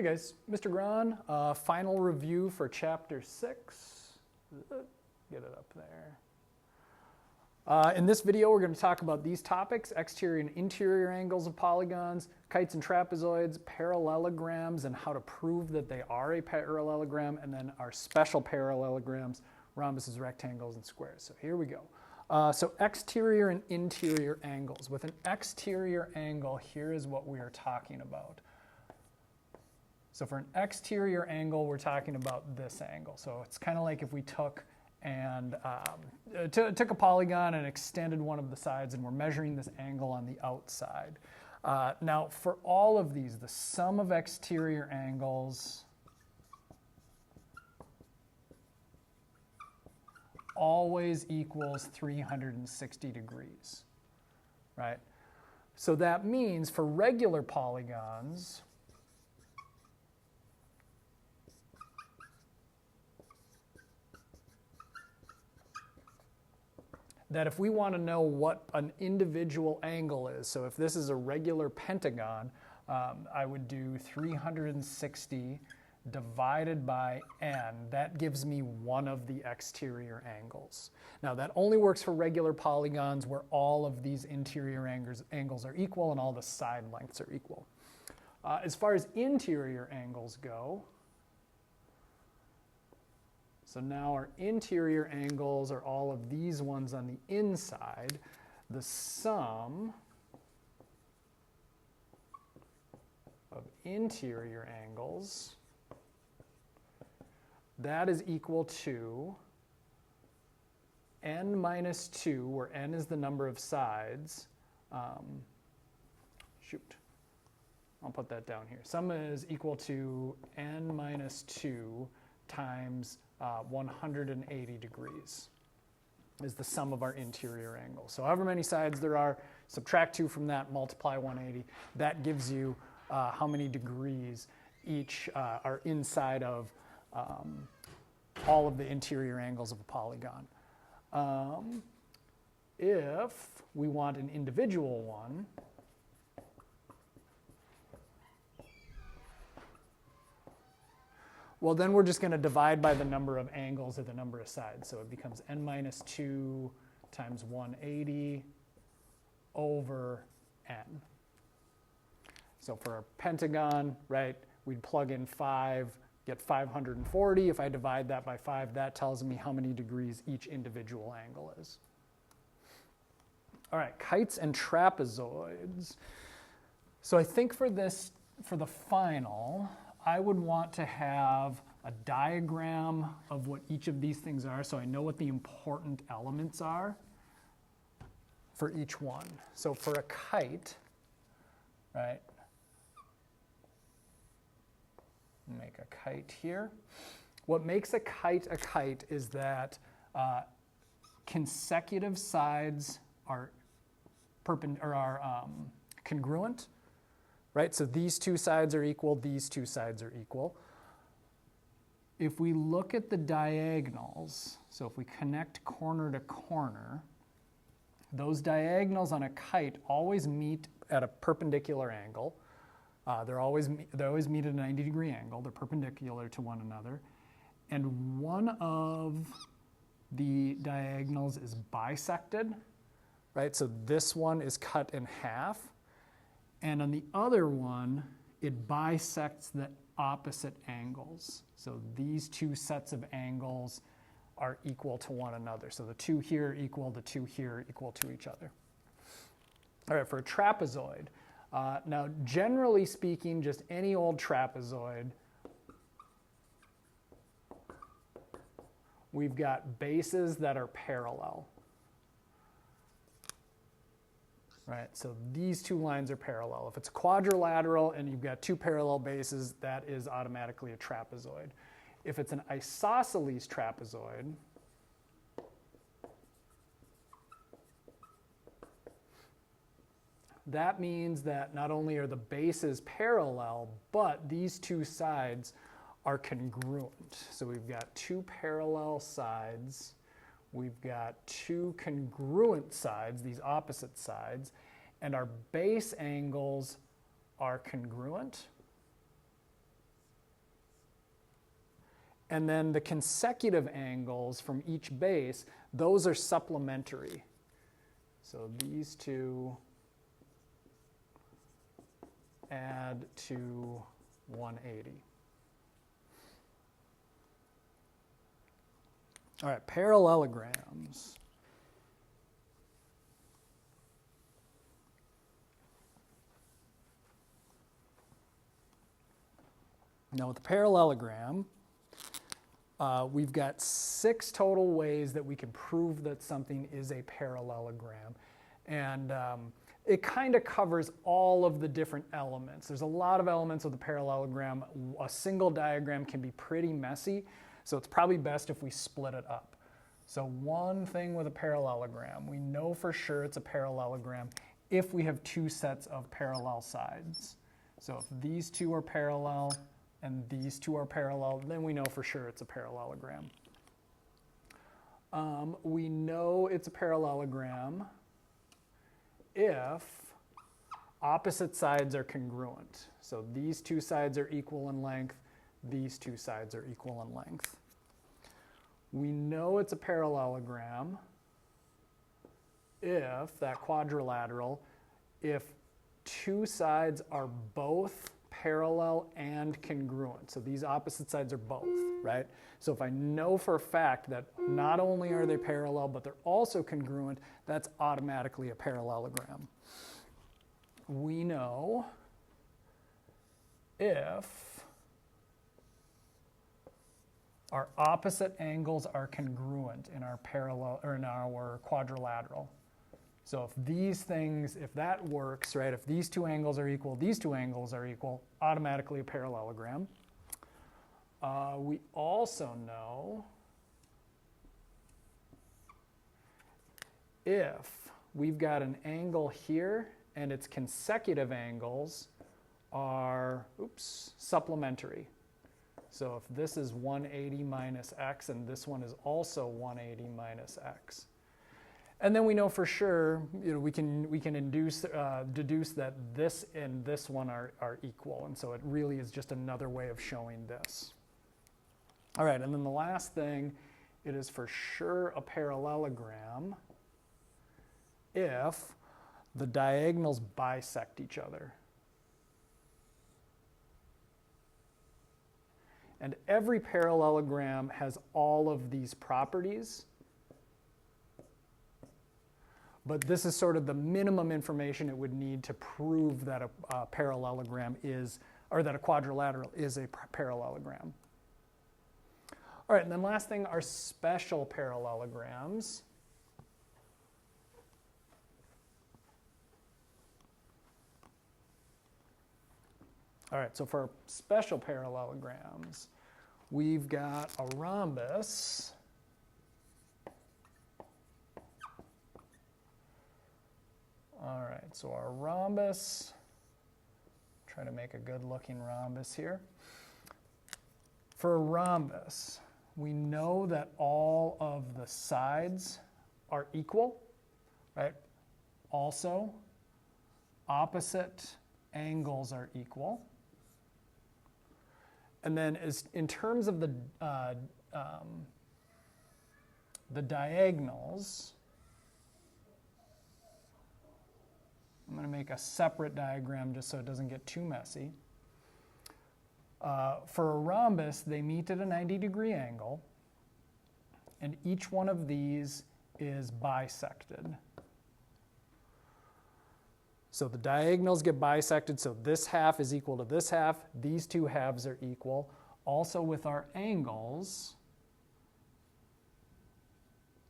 Hey guys, Mr. Gran, final review for chapter 6. Get it up there. In this video, we're going to talk about these topics: exterior and interior angles of polygons, kites and trapezoids, parallelograms, and how to prove that they are a parallelogram, and then our special parallelograms, rhombuses, rectangles, and squares. So here we go. So exterior and interior angles. With an exterior angle, here is what we are talking about. So for an exterior angle, we're talking about this angle. So it's kind of like if we took a polygon and extended one of the sides, and we're measuring this angle on the outside. Now, for all of these, the sum of exterior angles always equals 360 degrees, right? So that means for regular polygons, that if we want to know what an individual angle is, so if this is a regular pentagon, I would do 360 divided by n. That gives me one of the exterior angles. Now that only works for regular polygons where all of these interior angles are equal and all the side lengths are equal. As far as interior angles go, so now our interior angles are all of these ones on the inside. The sum of interior angles, that is equal to n minus 2, where n is the number of sides. I'll put that down here. Sum is equal to n minus 2 times 180 degrees is the sum of our interior angles. So however many sides there are, subtract 2 from that, multiply 180. That gives you how many degrees each are inside of all of the interior angles of a polygon. If we want an individual one, well, then we're just going to divide by the number of angles or the number of sides. So it becomes n minus 2 times 180 over n. So for a pentagon, right, we'd plug in 5, get 540. If I divide that by 5, that tells me how many degrees each individual angle is. All right, kites and trapezoids. So I think for this, for the final, I would want to have a diagram of what each of these things are, so I know what the important elements are for each one. So for a kite, right, make a kite here. What makes a kite is that consecutive sides are congruent. Right, so these two sides are equal, these two sides are equal. If we look at the diagonals, so if we connect corner to corner, those diagonals on a kite always meet at a perpendicular angle. They always meet at a 90-degree angle. They're perpendicular to one another. And one of the diagonals is bisected, right? So this one is cut in half. And on the other one, it bisects the opposite angles. So these two sets of angles are equal to one another. So the two here equal, the two here equal to each other. All right, for a trapezoid. Now, generally speaking, just any old trapezoid, we've got bases that are parallel. Right, so these two lines are parallel. If it's quadrilateral and you've got two parallel bases, that is automatically a trapezoid. If it's an isosceles trapezoid, that means that not only are the bases parallel, but these two sides are congruent. So we've got two parallel sides. We've got two congruent sides, these opposite sides, and our base angles are congruent. And then the consecutive angles from each base, those are supplementary. So these two add to 180. All right, parallelograms. Now with the parallelogram, we've got 6 total ways that we can prove that something is a parallelogram. And it kind of covers all of the different elements. There's a lot of elements of the parallelogram. A single diagram can be pretty messy, so it's probably best if we split it up. So one thing with a parallelogram, we know for sure it's a parallelogram if we have 2 sets of parallel sides. So if these 2 are parallel and these 2 are parallel, then we know for sure it's a parallelogram. We know it's a parallelogram if opposite sides are congruent. So these 2 sides are equal in length, these 2 sides are equal in length. We know it's a parallelogram if that quadrilateral, if 2 sides are both parallel and congruent. So these opposite sides are both, right? So if I know for a fact that not only are they parallel, but they're also congruent, that's automatically a parallelogram. We know if our opposite angles are congruent in our parallel or in our quadrilateral. So if these things, if that works, right, if these 2 angles are equal, these 2 angles are equal, automatically a parallelogram. We also know if we've got an angle here and its consecutive angles are, supplementary. So if this is 180 minus x and this one is also 180 minus x. And then we know for sure, we can deduce that this and this one are equal. And so it really is just another way of showing this. All right, and then the last thing, it is for sure a parallelogram if the diagonals bisect each other. And every parallelogram has all of these properties. But this is sort of the minimum information it would need to prove that a parallelogram is, or that a quadrilateral is a parallelogram. All right, and then last thing are special parallelograms. All right, so for special parallelograms, we've got a rhombus. All right, so our rhombus, try to make a good looking rhombus here. For a rhombus, we know that all of the sides are equal, right? Also, opposite angles are equal. And then in terms of the diagonals, I'm going to make a separate diagram just so it doesn't get too messy. For a rhombus, they meet at a 90-degree angle, and each one of these is bisected. So the diagonals get bisected, so this half is equal to this half. These 2 halves are equal. Also with our angles,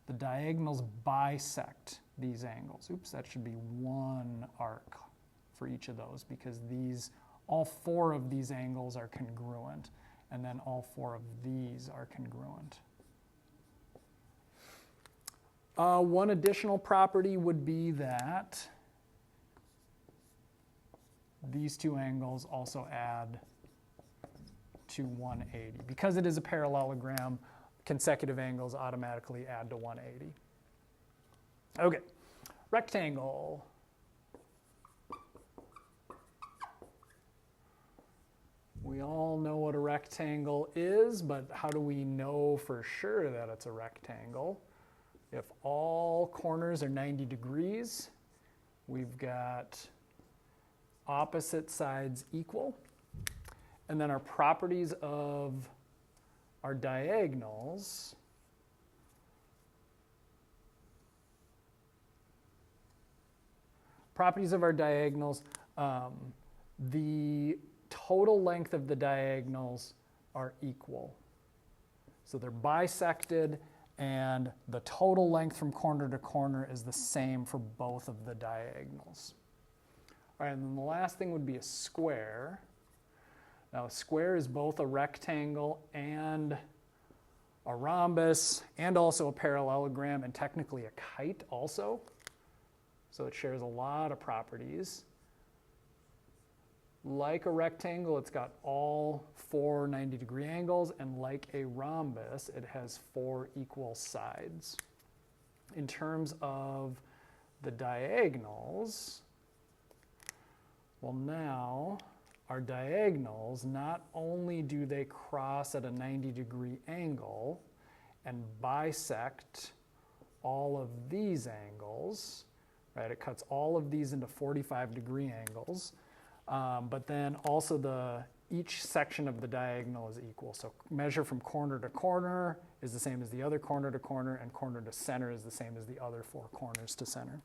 the diagonals bisect these angles. Oops, that should be 1 arc for each of those because all 4 of these angles are congruent, and then all 4 of these are congruent. One additional property would be that these 2 angles also add to 180. Because it is a parallelogram, consecutive angles automatically add to 180. Okay, rectangle. We all know what a rectangle is, but how do we know for sure that it's a rectangle? If all corners are 90 degrees, we've got opposite sides equal. And then our properties of our diagonals the total length of the diagonals are equal. So they're bisected, and the total length from corner to corner is the same for both of the diagonals. All right, and then the last thing would be a square. Now, a square is both a rectangle and a rhombus, and also a parallelogram, and technically a kite also. So it shares a lot of properties. Like a rectangle, it's got all 4 90-degree angles, and like a rhombus, it has 4 equal sides. In terms of the diagonals, well, now our diagonals, not only do they cross at a 90-degree angle and bisect all of these angles, right? It cuts all of these into 45-degree angles. But then also each section of the diagonal is equal. So measure from corner to corner is the same as the other corner to corner, and corner to center is the same as the other 4 corners to center.